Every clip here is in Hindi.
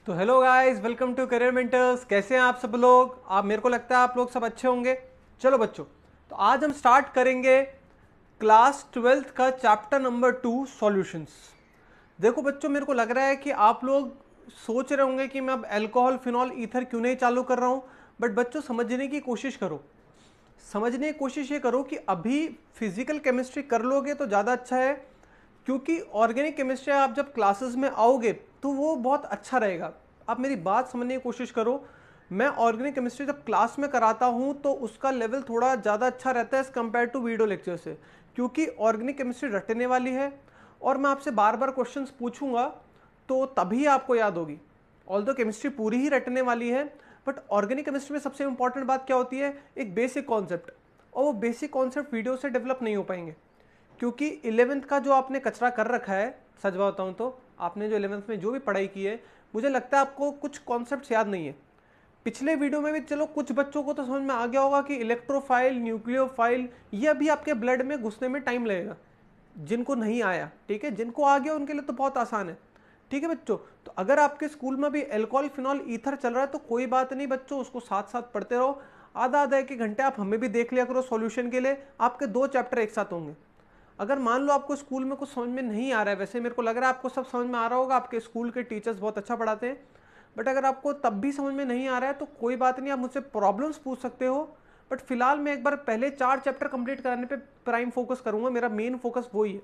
तो hello guys, welcome to Career Mentors. कैसे हैं आप सब लोग? मेरे को लगता है आप लोग सब अच्छे होंगे। चलो बच्चों, तो आज हम स्टार्ट करेंगे क्लास 12th का चैप्टर नंबर 2 सॉल्यूशंस। देखो बच्चों, मेरे को लग रहा है कि आप लोग सोच रहे होंगे कि मैं अब अल्कोहल फिनॉल ईथर क्यों नहीं चालू कर रहा हूँ। बट बच्चों, समझने की कोशिश करो। समझने की कोशिश ये करो कि अभी फिजिकल केमिस्ट्री कर लोगे तो ज़्यादा अच्छा है, क्योंकि ऑर्गेनिक केमिस्ट्री आप जब क्लासेस में आओगे तो वो बहुत अच्छा रहेगा। आप मेरी बात समझने की कोशिश करो। मैं ऑर्गेनिक केमिस्ट्री जब क्लास में कराता हूँ तो उसका लेवल थोड़ा ज़्यादा अच्छा रहता है as compare to video lecture से, क्योंकि ऑर्गेनिक केमिस्ट्री रटने वाली है और मैं आपसे बार बार क्वेश्चंस पूछूंगा तो तभी आपको याद होगी। ऑल्दो केमिस्ट्री पूरी ही रटने वाली है, बट ऑर्गेनिक केमिस्ट्री में सबसे इंपॉर्टेंट बात क्या होती है? एक बेसिक कॉन्सेप्ट, और वो बेसिक कॉन्सेप्ट वीडियो से डेवलप नहीं हो पाएंगे, क्योंकि 11th का जो आपने कचरा कर रखा है, सच बताऊं तो आपने जो 11th में जो भी पढ़ाई की है, मुझे लगता है आपको कुछ कॉन्सेप्ट्स याद नहीं है। पिछले वीडियो में भी चलो कुछ बच्चों को तो समझ में आ गया होगा कि इलेक्ट्रोफाइल, न्यूक्लियोफाइल, ये अभी आपके ब्लड में घुसने में टाइम लगेगा। जिनको नहीं आया, ठीक है, जिनको आ गया उनके लिए तो बहुत आसान है। ठीक है बच्चों, तो अगर आपके स्कूल में भी अल्कोहल फिनॉल ईथर चल रहा है तो कोई बात नहीं बच्चों, उसको साथ साथ पढ़ते रहो। आधा आधा एक घंटे आप हमें भी देख लिया करो सॉल्यूशन के लिए। आपके 2 चैप्टर एक साथ होंगे। अगर मान लो आपको स्कूल में कुछ समझ में नहीं आ रहा है, वैसे मेरे को लग रहा है आपको सब समझ में आ रहा होगा, आपके स्कूल के टीचर्स बहुत अच्छा पढ़ाते हैं, बट अगर आपको तब भी समझ में नहीं आ रहा है तो कोई बात नहीं, आप मुझसे प्रॉब्लम्स पूछ सकते हो। बट फिलहाल मैं एक बार पहले 4 चैप्टर कंप्लीट कराने पे प्राइम फोकस करूंगा। मेरा मेन फोकस वही है,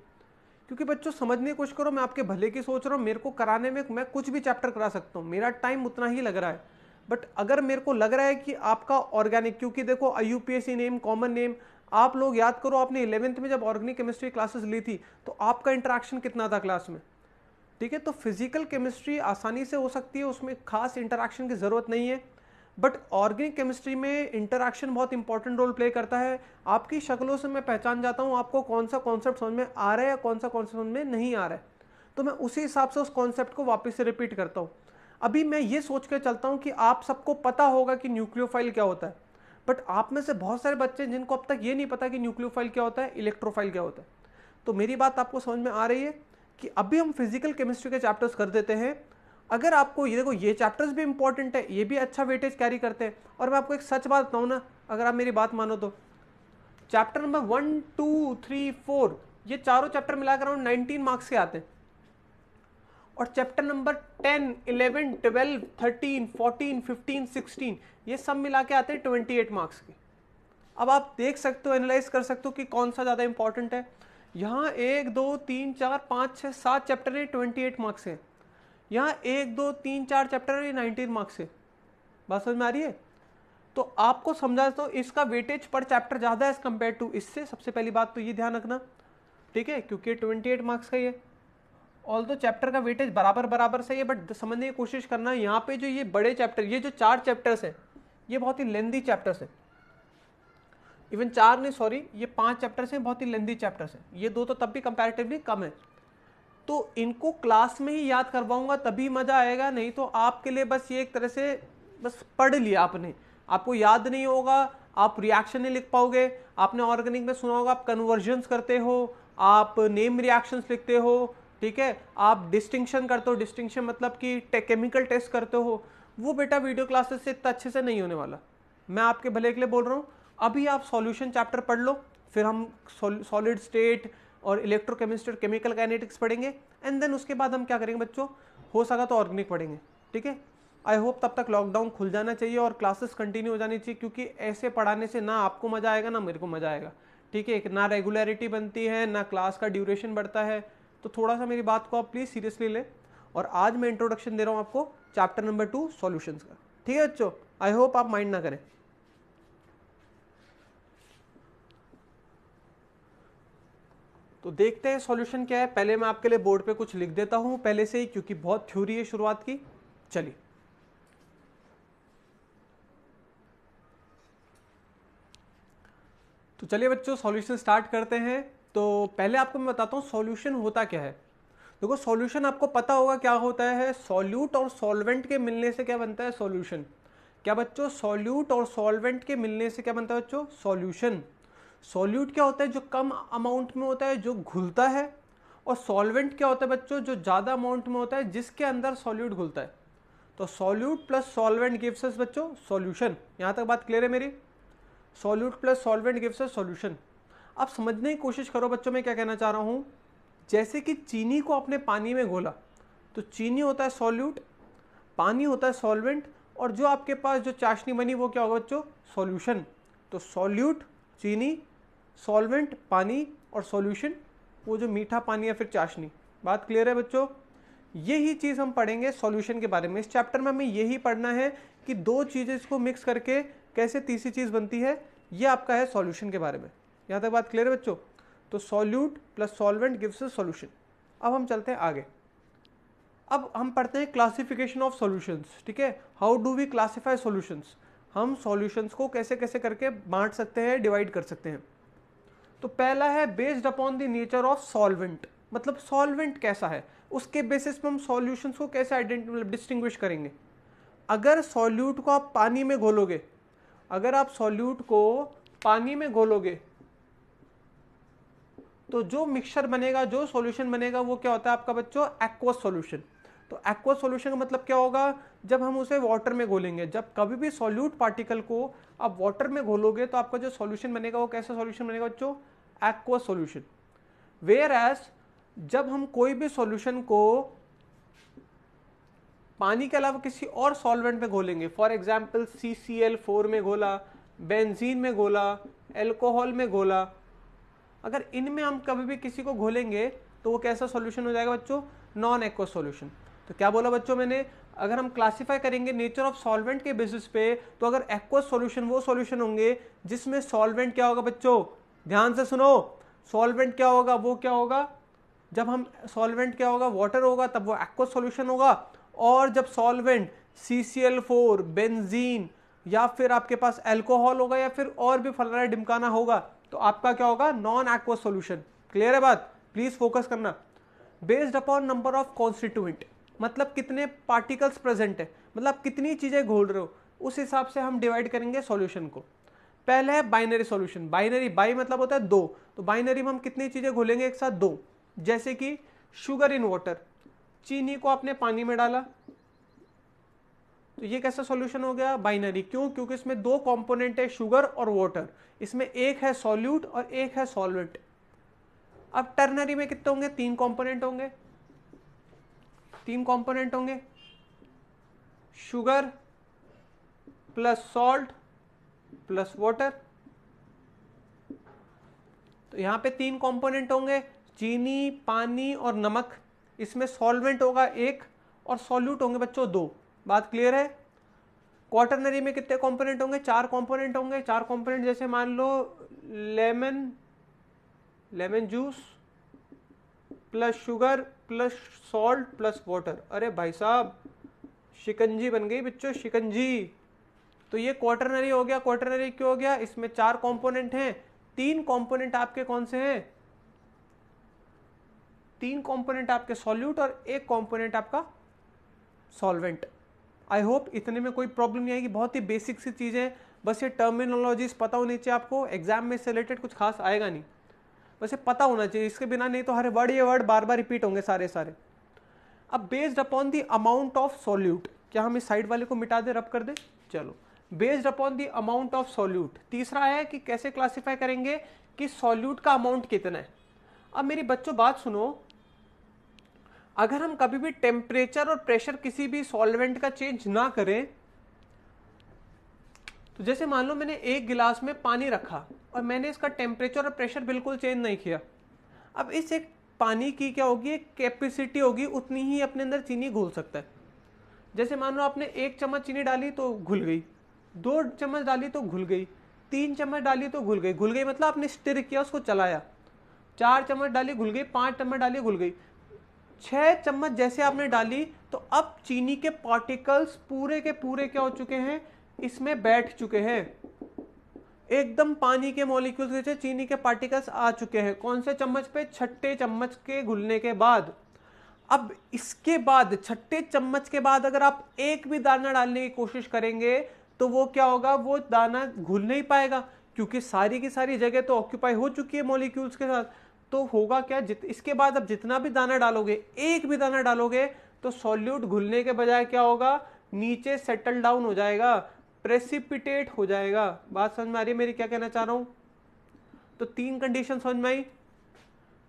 क्योंकि बच्चों समझने की कोशिश करो, मैं आपके भले की सोच रहा हूँ। मेरे को कराने में मैं कुछ भी चैप्टर करा सकता हूँ, मेरा टाइम उतना ही लग रहा है। बट अगर मेरे को लग रहा है कि आपका ऑर्गेनिक, क्योंकि देखो IUPAC नेम, कॉमन नेम, आप लोग याद करो, आपने 11th में जब ऑर्गेनिक केमिस्ट्री क्लासेस ली थी तो आपका इंटरेक्शन कितना था क्लास में? ठीक है, तो फिजिकल केमिस्ट्री आसानी से हो सकती है, उसमें खास इंटरेक्शन की ज़रूरत नहीं है। बट ऑर्गेनिक केमिस्ट्री में इंटरेक्शन बहुत इंपॉर्टेंट रोल प्ले करता है। आपकी शक्लों से मैं पहचान जाता हूँ आपको कौन सा कॉन्सेप्ट समझ में आ रहा है, कौन सा कॉन्सेप्ट समझ में नहीं आ रहा है, तो मैं उसी हिसाब से उस कॉन्सेप्ट को वापस से रिपीट करता हूँ। अभी मैं ये सोच कर चलता हूँ कि आप सबको पता होगा कि न्यूक्लियोफाइल क्या होता है, बट आप में से बहुत सारे बच्चे हैं जिनको अब तक ये नहीं पता कि न्यूक्लियोफाइल क्या होता है, इलेक्ट्रोफाइल क्या होता है। तो मेरी बात आपको समझ में आ रही है कि अभी हम फिजिकल केमिस्ट्री के चैप्टर्स कर देते हैं। अगर आपको ये देखो, ये चैप्टर्स भी इंपॉर्टेंट है, ये भी अच्छा वेटेज कैरी करते हैं। और मैं आपको एक सच बात बताऊँ ना, अगर आप मेरी बात मानो तो चैप्टर नंबर 1, 2, 3, 4 ये चारों चैप्टर मिलाकर अराउंड 19 मार्क्स के आते हैं, और चैप्टर नंबर 10, 11, 12, 13, 14, 15, 16 ये सब मिला के आते हैं 28 मार्क्स के। अब आप देख सकते हो, एनालाइज कर सकते हो कि कौन सा ज़्यादा इंपॉर्टेंट है। यहाँ 1, 2, 3, 4, 5, 6, 7 चैप्टर है, 28 मार्क्स है। यहाँ 1, 2, 3, 4 चैप्टर है, 19 मार्क्स है। बात समझ में आ रही है? तो आपको समझा तो इसका वेटेज पर चैप्टर ज़्यादा है एज कम्पेयर टू इससे। सबसे पहली बात तो ये ध्यान रखना, ठीक है, क्योंकि 28 मार्क्स का ही है। ऑल दो चैप्टर का वेटेज बराबर बराबर से है, बट समझने की कोशिश करना, यहाँ पे जो ये बड़े चैप्टर, ये जो 4 चैप्टर्स हैं, ये बहुत ही लेंदी चैप्टर्स हैं। इवन 4 नहीं, सॉरी, ये 5 चैप्टर्स हैं, बहुत ही लेंदी चैप्टर्स हैं। ये 2 तो तब भी कंपैरेटिवली कम है। तो इनको क्लास में ही याद करवाऊंगा तभी मजा आएगा, नहीं तो आपके लिए बस ये एक तरह से बस पढ़ लिया आपने, आपको याद नहीं होगा, आप रिएक्शन नहीं लिख पाओगे। आपने ऑर्गेनिक में सुना होगा, आप कन्वर्जन्स करते हो, आप नेम रिएक्शंस लिखते हो, ठीक है, आप डिस्टिंक्शन करते हो, डिस्टिंक्शन मतलब कि केमिकल टेस्ट करते हो, वो बेटा वीडियो क्लासेस से इतना अच्छे से नहीं होने वाला। मैं आपके भले के लिए बोल रहा हूँ। अभी आप सॉल्यूशन चैप्टर पढ़ लो, फिर हम सॉलिड स्टेट और इलेक्ट्रोकेमिस्ट्री और केमिकल काइनेटिक्स पढ़ेंगे, एंड देन उसके बाद हम क्या करेंगे बच्चों, हो सका तो ऑर्गेनिक पढ़ेंगे। ठीक है, आई होप तब तक लॉकडाउन खुल जाना चाहिए और क्लासेस कंटिन्यू हो जानी चाहिए, क्योंकि ऐसे पढ़ाने से ना आपको मजा आएगा ना मेरे को मजा आएगा। ठीक है, ना रेगुलरिटी बनती है, ना क्लास का ड्यूरेशन बढ़ता है। तो थोड़ा सा मेरी बात को आप प्लीज सीरियसली ले। और आज मैं इंट्रोडक्शन दे रहा हूँ आपको चैप्टर नंबर 2 सॉल्यूशंस का। ठीक है बच्चों, आई होप आप माइंड ना करें। तो देखते हैं सॉल्यूशन क्या है। पहले मैं आपके लिए बोर्ड पे कुछ लिख देता हूं पहले से ही, क्योंकि बहुत थ्योरी है शुरुआत की। चलिए, तो चलिए बच्चों सॉल्यूशन स्टार्ट करते हैं। तो पहले आपको मैं बताता हूं सॉल्यूशन होता क्या है। देखो, सॉल्यूशन आपको पता होगा क्या होता है। सॉल्यूट और सॉल्वेंट के मिलने से क्या बनता है? सॉल्यूशन। क्या बच्चों? सॉल्यूट और सॉल्वेंट के मिलने से क्या बनता है बच्चों? सॉल्यूशन। सॉल्यूट क्या होता है? जो कम अमाउंट में होता है, जो घुलता है। और सॉल्वेंट क्या होता है बच्चों? जो ज़्यादा अमाउंट में होता है, जिसके अंदर सॉल्यूट घुलता है। तो solute plus solvent gives us बच्चों सॉल्यूशन। यहां तक बात क्लियर है मेरी? Solute plus solvent gives us solution. अब समझने की कोशिश करो बच्चों, मैं क्या कहना चाह रहा हूं। जैसे कि चीनी को आपने पानी में घोला, तो चीनी होता है सॉल्यूट, पानी होता है सॉल्वेंट, और जो आपके पास जो चाशनी बनी वो क्या होगा बच्चों? सॉल्यूशन। तो सॉल्यूट चीनी, सॉल्वेंट पानी, और सॉल्यूशन वो जो मीठा पानी या फिर चाशनी। बात क्लियर है बच्चों? यही चीज हम पढ़ेंगे सॉल्यूशन के बारे में। इस चैप्टर में हमें यही पढ़ना है कि दो चीजें इसको मिक्स करके कैसे तीसरी चीज बनती है, ये आपका है सॉल्यूशन के बारे में। यहां तक बात क्लियर है बच्चों? तो solute plus solvent gives a solution. अब हम चलते हैं आगे। अब हम पढ़ते हैं क्लासिफिकेशन ऑफ सॉल्यूशंस। ठीक है, how do we classify solutions. हम सॉल्यूशंस को कैसे कैसे करके बांट सकते हैं, डिवाइड कर सकते हैं। तो पहला है based upon the nature of solvent, मतलब सॉल्वेंट कैसा है उसके बेसिस पे हम सॉल्यूशंस को कैसे डिस्टिंग्विश करेंगे। अगर सॉल्यूट को आप पानी में घोलोगे, अगर आप सॉल्यूट को पानी में घोलोगे तो जो मिक्सचर बनेगा, जो सॉल्यूशन बनेगा वो क्या होता है आपका बच्चों? Aqueous solution. तो एक्वस सॉल्यूशन का मतलब क्या होगा? जब हम उसे वाटर में घोलेंगे, जब कभी भी सॉल्यूट पार्टिकल को आप वाटर में घोलोगे तो आपका जो सॉल्यूशन बनेगा वो कैसा सॉल्यूशन बनेगा बच्चों? Aqueous solution. वेयर एज जब हम कोई भी सॉल्यूशन को पानी के अलावा किसी और सॉल्वेंट में घोलेंगे, फॉर एग्जाम्पल CCl4 में घोला, बेंजीन में घोला, एल्कोहल में घोला, अगर इनमें हम कभी भी किसी को घोलेंगे तो वो कैसा सॉल्यूशन हो जाएगा बच्चों? Non aqueous solution. तो क्या बोला बच्चों मैंने? अगर हम क्लासिफाई करेंगे नेचर ऑफ सॉल्वेंट के बेसिस पे, तो अगर एक्वस सॉल्यूशन वो सॉल्यूशन होंगे जिसमें सॉल्वेंट क्या होगा बच्चों? ध्यान से सुनो, सॉल्वेंट क्या होगा? वो क्या होगा? जब हम सॉल्वेंट क्या होगा? वाटर होगा, तब वो एक्वस सॉल्यूशन होगा। और जब सॉल्वेंट CCl4, बेंजीन या फिर आपके पास अल्कोहल होगा या फिर और भी फलाना डिमकाना होगा, तो आपका क्या होगा? Non aqueous solution. क्लियर है बात? प्लीज फोकस करना। Based upon number of constituent, मतलब कितने पार्टिकल्स प्रेजेंट है, मतलब कितनी चीजें घोल रहे हो, उस हिसाब से हम डिवाइड करेंगे सॉल्यूशन को। पहले है बाइनरी सॉल्यूशन। बाइनरी, बाई मतलब होता है दो, तो बाइनरी में हम कितनी चीजें घोलेंगे एक साथ? दो। जैसे कि शुगर इन वाटर, चीनी को आपने पानी में डाला, तो ये कैसा सॉल्यूशन हो गया? बाइनरी। क्यों? क्योंकि इसमें दो कंपोनेंट है, शुगर और वाटर। इसमें एक है सॉल्यूट और एक है सॉल्वेंट। अब टर्नरी में कितने होंगे? तीन कंपोनेंट होंगे, तीन कंपोनेंट होंगे, sugar plus salt plus water. तो यहां पे तीन कंपोनेंट होंगे, चीनी, पानी और नमक। इसमें सॉल्वेंट होगा एक और सॉल्यूट होंगे बच्चों दो। बात क्लियर है? क्वाटरनरी में कितने कंपोनेंट होंगे? चार कंपोनेंट होंगे। चार कंपोनेंट जैसे मान लो lemon juice plus sugar plus salt plus water. अरे भाई साहब, शिकंजी बन गई बच्चों, शिकंजी। तो ये क्वाटरनरी हो गया। क्वाटरनरी क्यों हो गया? इसमें चार कंपोनेंट हैं, तीन कंपोनेंट आपके कौन से हैं? तीन कंपोनेंट आपके सॉल्यूट और एक कंपोनेंट आपका सॉल्वेंट। आई होप इतने में कोई प्रॉब्लम नहीं आएगी। बहुत ही बेसिक सी चीजें, बस ये टर्मिनोलॉजीज पता होनी चाहिए आपको। एग्जाम में से रिलेटेड कुछ खास आएगा नहीं, बस ये पता होना चाहिए। इसके बिना नहीं तो हर वर्ड ये वर्ड बार बार रिपीट होंगे सारे सारे। अब based upon the amount of solute, क्या हम इस साइड वाले को मिटा दे, रब कर दे? चलो, based upon the amount of solute. तीसरा है कि कैसे क्लासिफाई करेंगे कि सॉल्यूट का अमाउंट कितना है। अब मेरी बच्चों बात सुनो, अगर हम कभी भी टेम्परेचर और प्रेशर किसी भी सॉल्वेंट का चेंज ना करें, तो जैसे मान लो मैंने एक गिलास में पानी रखा और मैंने इसका टेम्परेचर और प्रेशर बिल्कुल चेंज नहीं किया। अब इस एक पानी की क्या होगी? एक कैपेसिटी होगी, उतनी ही अपने अंदर चीनी घुल सकता है। जैसे मान लो आपने एक चम्मच चीनी डाली तो घुल गई, दो चम्मच डाली तो घुल गई, तीन चम्मच डाली तो घुल गई। घुल गई मतलब आपने स्टिर किया, उसको चलाया। चार चम्मच डाली घुल गई, पांच चम्मच डाली घुल गई, 6 चम्मच जैसे आपने डाली तो अब चीनी के पार्टिकल्स पूरे के पूरे क्या हो चुके हैं? इसमें बैठ चुके हैं। एकदम पानी के मॉलिक्यूल्स जैसे चीनी के पार्टिकल्स आ चुके हैं। कौन से चम्मच पे? छठे चम्मच के घुलने के बाद। अब इसके बाद छठे चम्मच के बाद अगर आप एक भी दाना डालने की कोशिश करेंगे तो वो क्या होगा? वो दाना घुल नहीं पाएगा, क्योंकि सारी की सारी जगह तो ऑक्यूपाई हो चुकी है मॉलिक्यूल्स के साथ। तो होगा क्या? इसके बाद अब जितना भी दाना डालोगे, एक भी दाना डालोगे, तो सॉल्यूट घुलने के बजाय क्या होगा? नीचे सेटल डाउन हो जाएगा, प्रेसिपिटेट हो जाएगा। बात समझ में आ रही है मेरी, क्या कहना चाह रहा हूं? तो 3 कंडीशन समझ में आई।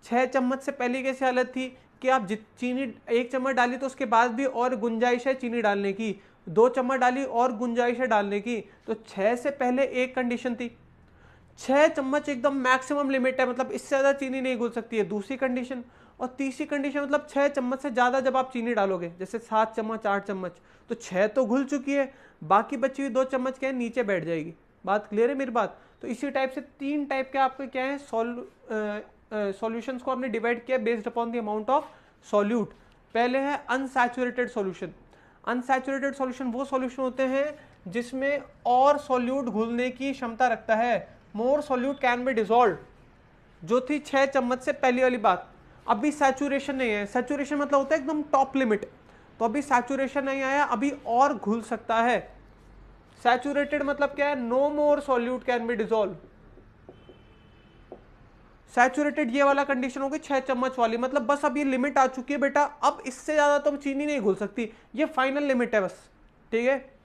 6 चम्मच से पहले कैसी हालत थी कि आप चीनी 1 चम्मच डाली तो उसके बाद भी और गुंजाइश है चीनी डालने की, 2 चम्मच डाली और गुंजाइश है डालने की। तो 6 से पहले एक कंडीशन थी, 6 चम्मच एकदम मैक्सिमम लिमिट है, मतलब इससे ज्यादा चीनी नहीं घुल सकती है, दूसरी कंडीशन। और तीसरी कंडीशन मतलब 6 चम्मच से ज्यादा जब आप चीनी डालोगे, जैसे 7 चम्मच 8 चम्मच, तो 6 तो घुल चुकी है, बाकी बची हुई 2 चम्मच क्या है, नीचे बैठ जाएगी। बात क्लियर है मेरी बात? तो इसी टाइप से 3 टाइप के आपके क्या है सॉल्यूशंस को आपने डिवाइड किया based upon the amount of solute. पहले है अनसैचुरेटेड सॉल्यूशन। अनसैचुरेटेड सॉल्यूशन वो सॉल्यूशन होते हैं जिसमें और सॉल्यूट घुलने की क्षमता रखता है, मोर सॉल्यूट कैन बी डिसॉल्व, जो थी 6 चम्मच से पहली वाली बात। अभी सैचुरेशन नहीं है, सैचुरेशन मतलब होता है एकदम टॉप लिमिट, तो अभी सैचुरेशन नहीं आया, अभी और घुल सकता है। सैचुरेटेड मतलब क्या है, no more solute can be dissolve. Saturated ये वाला कंडीशन होगी 6 चम्मच वाली, मतलब बस अब ये लिमिट आ चुकी है बेटा, अब इससे ज्यादा तो चीनी नहीं घुल सकती, ये फाइनल लिमिट है बस, ठीक है।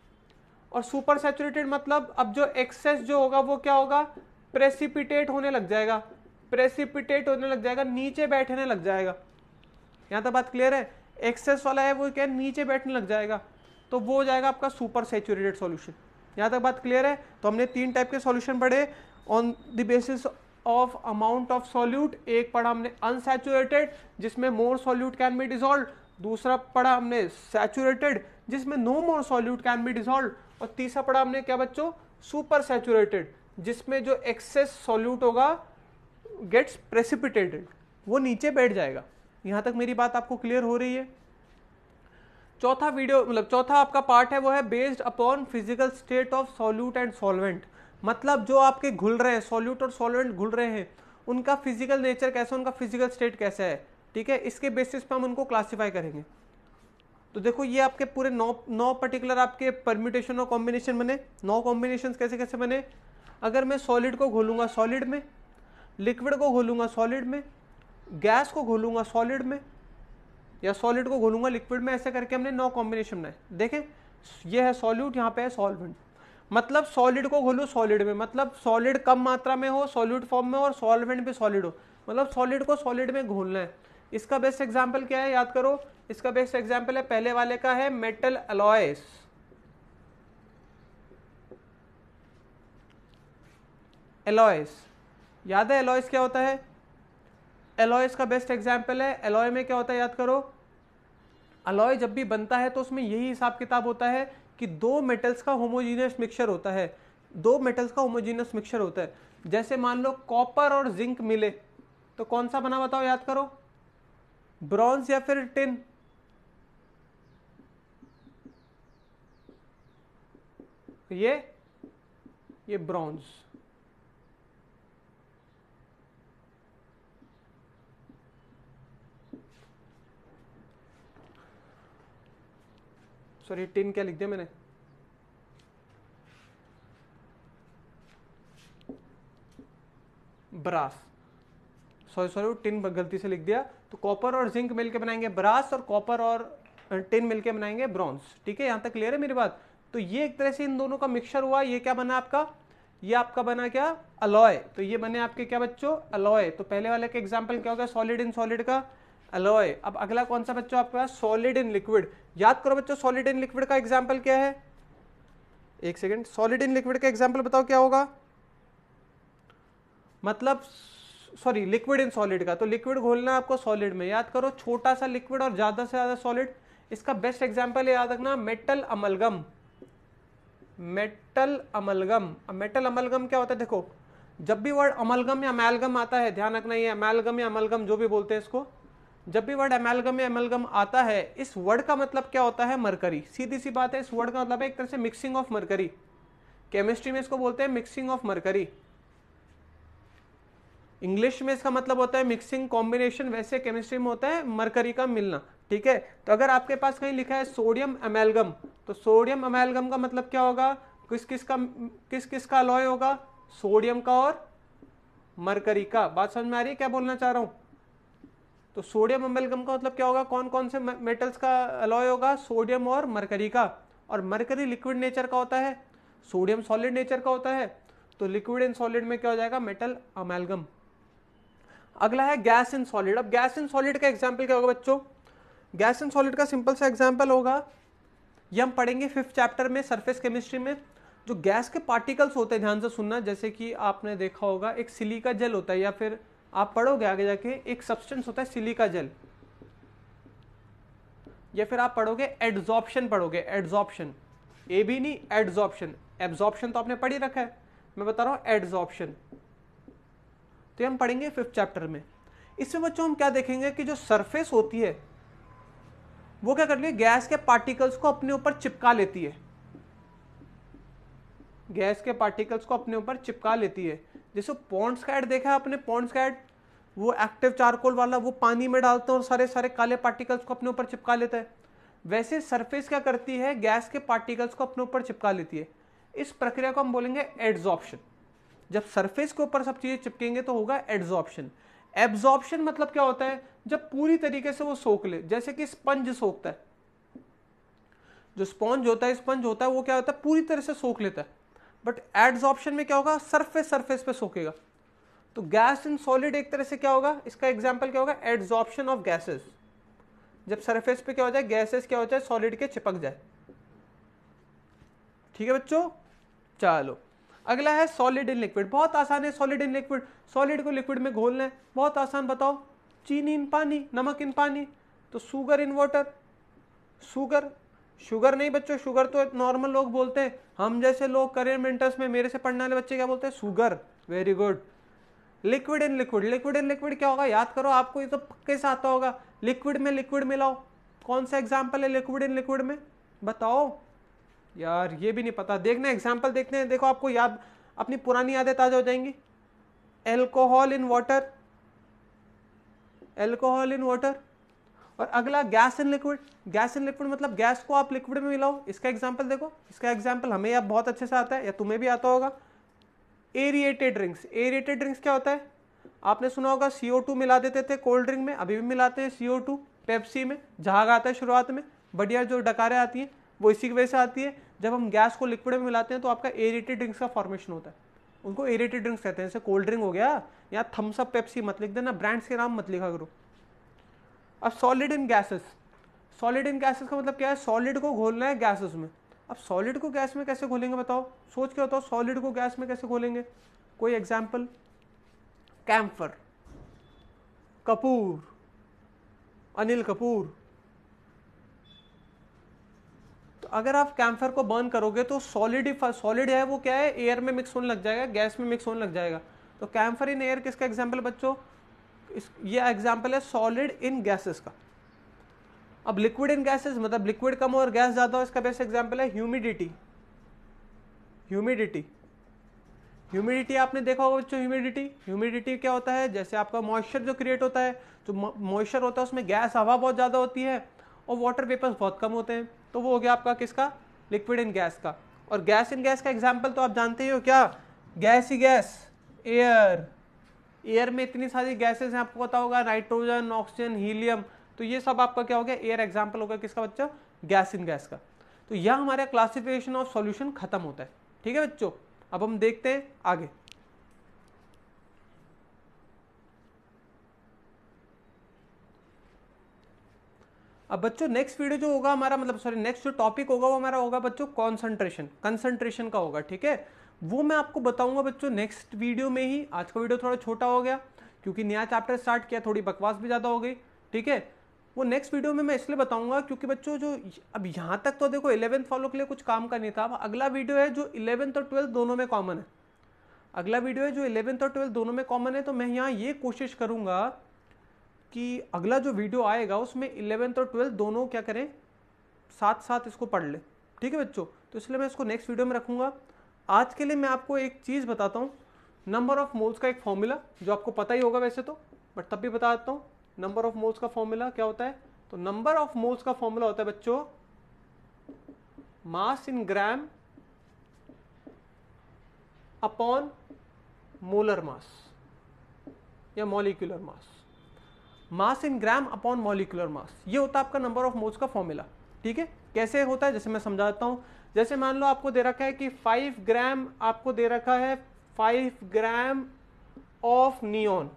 और सुपर सैचुरेटेड मतलब अब जो एक्सेस जो होगा वो क्या होगा, प्रेसिपिटेट होने लग जाएगा, प्रेसिपिटेट होने लग जाएगा, नीचे बैठने लग जाएगा। यहां तक बात क्लियर है? एक्सेस वाला है वो क्या, नीचे बैठने लग जाएगा, तो वो हो जाएगा आपका सुपर सैचुरेटेड सॉल्यूशन। यहां तक बात क्लियर है? तो हमने 3 टाइप के सॉल्यूशन पढ़े on the basis of amount of solute. एक पढ़ा हमने अनसैचुरेटेड जिसमें more solute can be dissolve, दूसरा पढ़ा हमने सैचुरेटेड जिसमें no more solute can be dissolve, और तीसरा पढ़ा हमने क्या बच्चों, सुपर सैचुरेटेड जिसमें जो एक्सेस सॉल्यूट होगा गेट्स प्रेसिपिटेटेड, वो नीचे बैठ जाएगा। यहां तक मेरी बात आपको क्लियर हो रही है? चौथा वीडियो मतलब चौथा आपका पार्ट है वो है based upon physical state of solute and solvent. मतलब जो आपके घुल रहे हैं, सॉल्यूट और सॉल्वेंट घुल रहे हैं, उनका फिजिकल नेचर कैसा है, उनका फिजिकल स्टेट कैसा है, ठीक है। इसके बेसिस पे हम उनको क्लासिफाई करेंगे। तो देखो ये आपके पूरे 9 पर्टिकुलर आपके परम्यूटेशन और कॉम्बिनेशन बने। 9 कॉम्बिनेशन कैसे कैसे बने, अगर मैं सॉलिड को घोलूंगा सॉलिड में, लिक्विड को घोलूंगा सॉलिड में, गैस को घोलूंगा सॉलिड में, या सॉलिड को घोलूंगा लिक्विड में, ऐसे करके हमने 9 कॉम्बिनेशन बनाए। देखें ये है सॉल्यूट, यहाँ पे है सॉल्वेंट। मतलब सॉलिड को घोलो सॉलिड में, मतलब सॉलिड कम मात्रा में हो, सॉल्यूट फॉर्म में, और सॉल्वेंट भी सॉलिड हो, मतलब सॉलिड को सॉलिड में घोलना है। इसका बेस्ट एग्जाम्पल क्या है, याद करो, इसका बेस्ट एग्जाम्पल है पहले वाले का है मेटल अलॉयस। एलॉयस याद है, एलॉयस क्या होता है? एलॉयस का बेस्ट एग्जाम्पल है, एलॉय में क्या होता है याद करो, अलॉय जब भी बनता है तो उसमें यही हिसाब किताब होता है कि 2 मेटल्स का होमोजीनियस मिक्सचर होता है, 2 मेटल्स का होमोजीनियस मिक्सचर होता है। जैसे मान लो कॉपर और जिंक मिले तो कौन सा बना बताओ, याद करो, ब्रॉन्ज या फिर टिन? ये ब्रॉन्ज। सॉरी टिन क्या लिख दिया मैंने, ब्रास, सॉरी टिन गलती से लिख दिया। तो कॉपर और जिंक मिलके बनाएंगे ब्रास, और कॉपर और टिन मिलके बनाएंगे ब्रॉन्ज, ठीक है। यहां तक क्लियर है मेरी बात? तो ये एक तरह से इन दोनों का मिक्सचर हुआ, ये क्या बना आपका, ये आपका बना क्या, अलॉय। तो ये बने आपके क्या बच्चों, अलॉय। तो पहले वाले का एग्जाम्पल क्या होगा, सॉलिड इन सॉलिड का अलॉय। अब अगला कौन सा बच्चों आपके पास, सॉलिड इन लिक्विड। याद करो बच्चों सॉलिड इन लिक्विड का एग्जाम्पल क्या है, एक सेकेंड, सॉलिड इन लिक्विड का एग्जाम्पल बताओ क्या होगा, मतलब सॉरी लिक्विड इन सॉलिड का। तो लिक्विड घोलना आपको सॉलिड में, याद करो छोटा सा लिक्विड और ज्यादा से ज्यादा सॉलिड। इसका बेस्ट एग्जांपल है याद रखना, metal amalgam. Metal amalgam, metal amalgam क्या होता है, देखो जब भी वर्ड अमलगम या अमैलगम आता है, ध्यान रखना ये अमैलगम या अमलगम जो भी बोलते हैं इसको, जब भी वर्ड अमैलगम या अमलगम आता है, इस वर्ड का मतलब क्या होता है, मरकरी। सीधी सी बात है, इस वर्ड का मतलब है एक तरह से मिक्सिंग ऑफ मरकरी। केमिस्ट्री में इसको बोलते हैं मिक्सिंग ऑफ मरकरी, इंग्लिश में इसका मतलब होता है मिक्सिंग कॉम्बिनेशन, वैसे केमिस्ट्री में होता है मरकरी का मिलना, ठीक है। तो अगर आपके पास कहीं लिखा है सोडियम अमेलगम, तो सोडियम अमेलगम का मतलब क्या होगा, किस किस का अलॉय होगा, सोडियम का और मरकरी का। बात समझ में आ रही है क्या बोलना चाह रहा हूं? तो सोडियम अमेलगम का मतलब क्या होगा, कौन कौन से मेटल्स का अलॉय होगा, सोडियम और मरकरी का। और मरकरी लिक्विड नेचर का होता है, सोडियम सॉलिड नेचर का होता है। तो लिक्विड एंड सॉलिड में क्या हो जाएगा, मेटल अमेलगम। अगला है गैस इन सॉलिड। अब गैस इन सॉलिड का एग्जांपल क्या होगा बच्चों, गैस इन सॉलिड का सिंपल सा एग्जांपल होगा, ये हम पढ़ेंगे 5th चैप्टर में सरफेस केमिस्ट्री में। जो गैस के पार्टिकल्स होते हैं, ध्यान से सुनना, जैसे कि आपने देखा होगा एक सिलिका जेल होता है, या फिर आप पढ़ोगे आगे जाके एक सब्सटेंस होता है सिलिका जेल, या फिर आप पढ़ोगे एड्सॉर्प्शन, पढ़ोगे एड्सॉर्प्शन, ए भी नहीं एड्सॉर्प्शन, एब्सॉर्प्शन तो आपने पढ़ ही रखा है, मैं बता रहा हूं एड्सॉर्प्शन। तो हम पढ़ेंगे 5th चैप्टर में। इसमें बच्चों हम क्या देखेंगे कि जो सरफेस होती है वो क्या करती है, गैस के पार्टिकल्स को अपने ऊपर चिपका लेती है, गैस के पार्टिकल्स को अपने ऊपर चिपका लेती है। जैसे पॉन्ड्स का ऐड देखा है आपने, पॉन्ड्स का ऐड, वो एक्टिव चारकोल वाला, वो पानी में डालते हैं और सारे सारे काले पार्टिकल्स को अपने ऊपर चिपका लेता है। वैसे सरफेस क्या करती है, गैस के पार्टिकल्स को अपने ऊपर चिपका लेती है। इस प्रक्रिया को हम बोलेंगे एड्सॉर्प्शन। जब सरफेस के ऊपर सब चीजें चिपकेंगे तो होगा एड्सॉर्प्शन। एब्सॉर्प्शन मतलब क्या होता है, जब पूरी तरीके से वो सोख ले, जैसे कि स्पंज सोखता है, जो स्पॉन्ज होता है, स्पंज होता है, वो क्या होता है, पूरी तरह से सोख लेता है। बट एड्सॉर्प्शन में क्या होगा, सरफेस पे सोखेगा। तो गैस इन सॉलिड एक तरह से क्या होगा, इसका एग्जांपल क्या होगा, एड्सॉर्प्शन ऑफ गैसेस। जब सरफेस पे क्या हो जाए, गैसेस क्या हो जाए, सॉलिड के चिपक जाए। ठीक है बच्चों, चलो अगला है सॉलिड इन लिक्विड। बहुत आसान है सॉलिड इन लिक्विड, सॉलिड को लिक्विड में घोलना है, बहुत आसान। बताओ, चीनी इन पानी, नमक इन पानी, तो शुगर इन वाटर। शुगर नहीं बच्चों, शुगर तो नॉर्मल लोग बोलते हैं, हम जैसे लोग करियर मेंटर्स में मेरे से पढ़ने वाले बच्चे क्या बोलते हैं, sugar. Very good. Liquid in liquid, liquid in liquid क्या होगा, याद करो, आपको ये तो पक्के से आता होगा। लिक्विड में लिक्विड मिलाओ, कौन सा एग्जाम्पल है लिक्विड इन लिक्विड में, बताओ यार, ये भी नहीं पता। देखना एग्जाम्पल देखते हैं, देखो आपको याद, अपनी पुरानी यादें ताजा हो जाएंगी। Alcohol in water, alcohol in water. और अगला gas in liquid, gas in liquid मतलब गैस को आप लिक्विड में मिलाओ। इसका एग्जाम्पल देखो, इसका एग्जाम्पल हमें अब बहुत अच्छे से आता है, या तुम्हें भी आता होगा, एरिएटेड ड्रिंक्स। एरिएटेड ड्रिंक्स क्या होता है, आपने सुना होगा CO2 मिला देते थे कोल्ड ड्रिंक में, अभी भी मिलाते हैं CO2। पेप्सी में झाग आता है शुरुआत में, बढ़िया जो डकारें आती हैं वो इसी की वजह से आती है। जब हम गैस को लिक्विड में मिलाते हैं तो आपका एरिएटेड ड्रिंक्स का फॉर्मेशन होता है, उनको एरिएटेड ड्रिंक्स कहते हैं। जैसे कोल्ड ड्रिंक हो गया, या थम्स अप, पेप्सी मत लिख देना, ब्रांड्स के नाम मत लिखा करो। अब solid in gases, solid in gases का मतलब क्या है, सॉलिड को घोलना है गैसेस में। अब सॉलिड को गैस में कैसे घोलेंगे बताओ, सोच के बताओ, सॉलिड को गैस में कैसे घोलेंगे, कोई एग्जाम्पल। कैम्फर, कपूर, अनिल कपूर। तो अगर आप कैम्फर को बर्न करोगे तो सॉलिड है वो क्या है, एयर में मिक्स होने लग जाएगा, गैस में मिक्स होने लग जाएगा। तो कैम्फर इन एयर किसका एग्जाम्पल बच्चों, ये एग्जाम्पल है सॉलिड इन गैसेस का। अब लिक्विड इन गैसेस मतलब लिक्विड कम और गैस ज्यादा हो, इसका बेस्ट एग्जाम्पल है ह्यूमिडिटी। ह्यूमिडिटी आपने देखा होगा बच्चों, ह्यूमिडिटी क्या होता है, जैसे आपका मॉइस्चर जो क्रिएट होता है, जो मॉइस्चर होता है उसमें गैस, हवा बहुत ज्यादा होती है और वाटर वेपर्स बहुत कम होते हैं, तो वो हो गया आपका किसका, लिक्विड इन गैस का। और गैस इन गैस का एग्जाम्पल तो आप जानते ही हो, क्या, गैस ही गैस, एयर। एयर में इतनी सारी गैसेस हैं, आपको पता होगा, नाइट्रोजन, ऑक्सीजन, हीलियम, तो ये सब आपका क्या हो गया, एयर एग्जाम्पल हो गया किसका बच्चों, गैस इन गैस का। तो यह हमारा क्लासिफिकेशन ऑफ सॉल्यूशन खत्म होता है। ठीक है बच्चों, अब हम देखते हैं आगे। अब बच्चों नेक्स्ट वीडियो जो होगा हमारा, मतलब सॉरी नेक्स्ट जो टॉपिक होगा वो हमारा होगा बच्चों कंसंट्रेशन का होगा। ठीक है, वो मैं आपको बताऊंगा बच्चों नेक्स्ट वीडियो में ही। आज का वीडियो थोड़ा छोटा हो गया क्योंकि नया चैप्टर स्टार्ट किया, थोड़ी बकवास भी ज़्यादा हो गई। ठीक है, वो नेक्स्ट वीडियो में मैं इसलिए बताऊंगा क्योंकि बच्चों जो अब यहाँ तक तो देखो 11th फॉलो के लिए कुछ काम का नहीं था। अब अगला वीडियो है जो 11th और 12th दोनों में कॉमन है, अगला वीडियो है जो 11th और 12th दोनों में कॉमन है। तो मैं यहाँ ये कोशिश करूँगा कि अगला जो वीडियो आएगा उसमें 11th और 12th दोनों क्या करें, साथ साथ इसको पढ़ ले। ठीक है बच्चों, तो इसलिए मैं इसको नेक्स्ट वीडियो में रखूँगा। आज के लिए मैं आपको एक चीज़ बताता हूँ, नंबर ऑफ मोल्स का एक फॉर्मूला जो आपको पता ही होगा वैसे तो, बट तब भी बता देता हूँ। नंबर ऑफ मोल्स का फॉर्मूला क्या होता है, तो नंबर ऑफ मोल्स का फॉर्मूला होता है बच्चों मास इन ग्राम अपॉन मोलर मास या मॉलिक्यूलर मास। मास इन ग्राम अपॉन मॉलिक्यूलर मास, ये होता है आपका नंबर ऑफ मोल्स का फॉर्मूला। ठीक है, कैसे होता है जैसे मैं समझाता हूँ। जैसे मान लो आपको दे रखा है कि 5 ग्राम, आपको दे रखा है 5 ग्राम ऑफ नियॉन,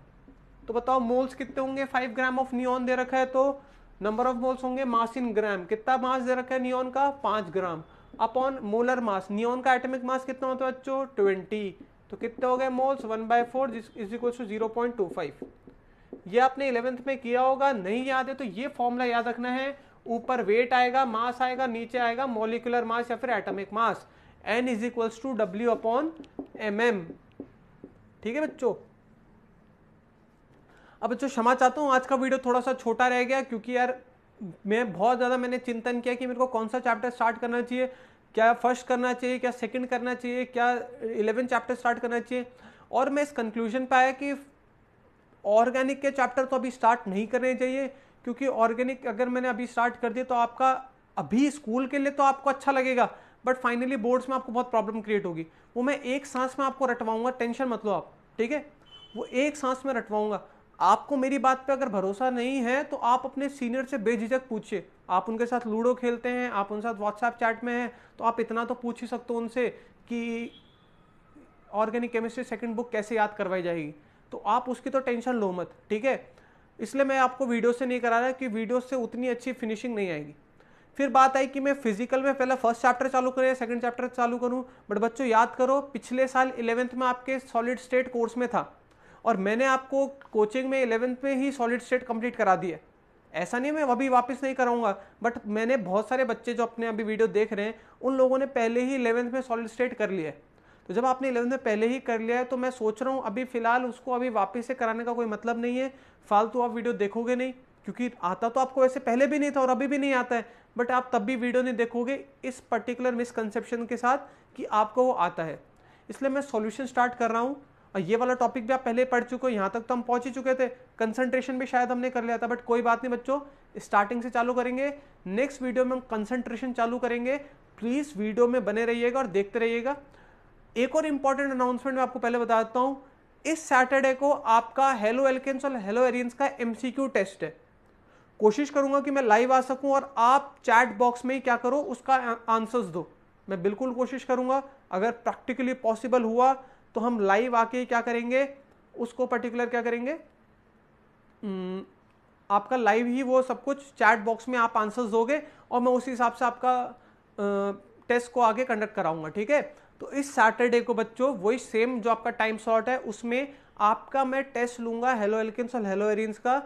तो बताओ मोल्स कितने होंगे। 5 ग्राम ऑफ नियॉन दे रखा है तो नंबर ऑफ मोल्स होंगे मास इन ग्राम, कितना मास दे रखा है नियॉन का 5 ग्राम, अपॉन मोलर मास, नियॉन का एटॉमिक मास कितना होता है बच्चों 20, तो कितने हो गए मोल्स 1/4 इज इक्वल टू 0.25। ये आपने 11th में किया होगा, नहीं याद है तो ये फॉर्मूला याद रखना है। ऊपर वेट आएगा, मास आएगा, नीचे आएगा मॉलिक्यूलर मास या फिर atomic mass, n is equals to W upon mm। ठीक है बच्चों। अब बच्चों क्षमा चाहता हूँ आज का वीडियो थोड़ा सा छोटा रह गया, क्योंकि यार मैं बहुत ज़्यादा मैंने चिंतन किया कि मेरे को कौन सा चैप्टर स्टार्ट करना चाहिए, क्या फर्स्ट करना चाहिए, क्या सेकंड करना चाहिए, क्या 11 चैप्टर स्टार्ट करना चाहिए, और मैं इस कंक्लूजन पे आया कि ऑर्गेनिक के चैप्टर तो अभी स्टार्ट नहीं करने चाहिए, क्योंकि ऑर्गेनिक अगर मैंने अभी स्टार्ट कर दिया तो आपका अभी स्कूल के लिए तो आपको अच्छा लगेगा, बट फाइनली बोर्ड्स में आपको बहुत प्रॉब्लम क्रिएट होगी। वो मैं एक सांस में आपको रटवाऊंगा, टेंशन मत लो आप, ठीक है, वो एक सांस में रटवाऊंगा। आपको मेरी बात पे अगर भरोसा नहीं है तो आप अपने सीनियर से बेझिझक पूछिए, आप उनके साथ लूडो खेलते हैं, आप उनके साथ व्हाट्सएप चैट में हैं, तो आप इतना तो पूछ ही सकते हो उनसे कि ऑर्गेनिक केमिस्ट्री सेकंड बुक कैसे याद करवाई जाएगी, तो आप उसकी तो टेंशन लो मत, ठीक है। इसलिए मैं आपको वीडियो से नहीं करा रहा कि वीडियो से उतनी अच्छी फिनिशिंग नहीं आएगी। फिर बात आई कि मैं फिजिकल में पहले फर्स्ट चैप्टर चालू करूँ या सेकंड चैप्टर चालू करूँ, बट बच्चों याद करो पिछले साल 11th में आपके सॉलिड स्टेट कोर्स में था, और मैंने आपको कोचिंग में 11th में ही सॉलिड स्टेट कंप्लीट करा दिया। ऐसा नहीं मैं अभी वापस नहीं कराऊंगा, बट मैंने बहुत सारे बच्चे जो अपने अभी वीडियो देख रहे हैं उन लोगों ने पहले ही 11th में सॉलिड स्टेट कर लिया है। तो जब आपने 11th में पहले ही कर लिया है तो मैं सोच रहा हूँ अभी फिलहाल उसको अभी वापस से कराने का कोई मतलब नहीं है, फालतू आप वीडियो देखोगे नहीं, क्योंकि आता तो आपको वैसे पहले भी नहीं था और अभी भी नहीं आता है, बट आप तब भी वीडियो नहीं देखोगे इस पर्टिकुलर मिसकंसेप्शन के साथ कि आपको वो आता है। इसलिए मैं सॉल्यूशन स्टार्ट कर रहा हूँ, और ये वाला टॉपिक भी आप पहले पढ़ चुके हो, यहाँ तक तो हम पहुंच ही चुके थे, कंसंट्रेशन भी शायद हमने कर लिया था, बट कोई बात नहीं बच्चों, स्टार्टिंग से चालू करेंगे। नेक्स्ट वीडियो में हम कंसंट्रेशन चालू करेंगे, प्लीज वीडियो में बने रहिएगा और देखते रहिएगा। एक और इंपॉर्टेंट अनाउंसमेंट मैं आपको पहले बता देता हूं, इस सैटरडे को आपका हेलो एल्केन्स और हेलो एरियंस का MCQ टेस्ट है। कोशिश करूंगा कि मैं लाइव आ सकूं और आप चैट बॉक्स में ही क्या करो उसका आंसर्स दो, मैं बिल्कुल कोशिश करूंगा। अगर प्रैक्टिकली पॉसिबल हुआ तो हम लाइव आके क्या करेंगे उसको पर्टिकुलर क्या करेंगे, आपका लाइव ही वो सब कुछ चैट बॉक्स में आप आंसर्स दोगे और मैं उसी हिसाब से आपका टेस्ट को आगे कंडक्ट कराऊंगा, ठीक है। तो इस सैटरडे को बच्चों वही सेम जो आपका टाइम स्लॉट है उसमें आपका मैं टेस्ट लूंगा हेलो एल्केन्स और हेलो एरियंस का,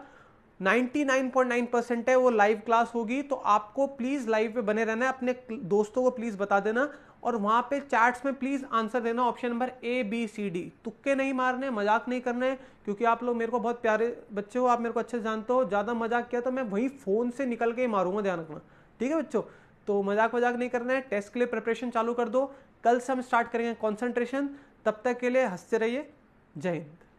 99.9% है वो लाइव क्लास होगी। तो आपको प्लीज लाइव पे बने रहना है, अपने दोस्तों को प्लीज बता देना, और वहां पे चैट्स में प्लीज आंसर देना ऑप्शन नंबर ABCD, तुक्के नहीं मारने, मजाक नहीं करना है, क्योंकि आप लोग मेरे को बहुत प्यारे बच्चे हो, आप मेरे को अच्छे से जानते हो, ज्यादा मजाक किया तो मैं वही फोन से निकल के ही मारूंगा, ध्यान रखना, ठीक है बच्चों। तो मजाक नहीं करना है, टेस्ट के लिए प्रिपरेशन चालू कर दो, कल से हम स्टार्ट करेंगे कॉन्सेंट्रेशन। तब तक के लिए हंसते रहिए, जय हिंद।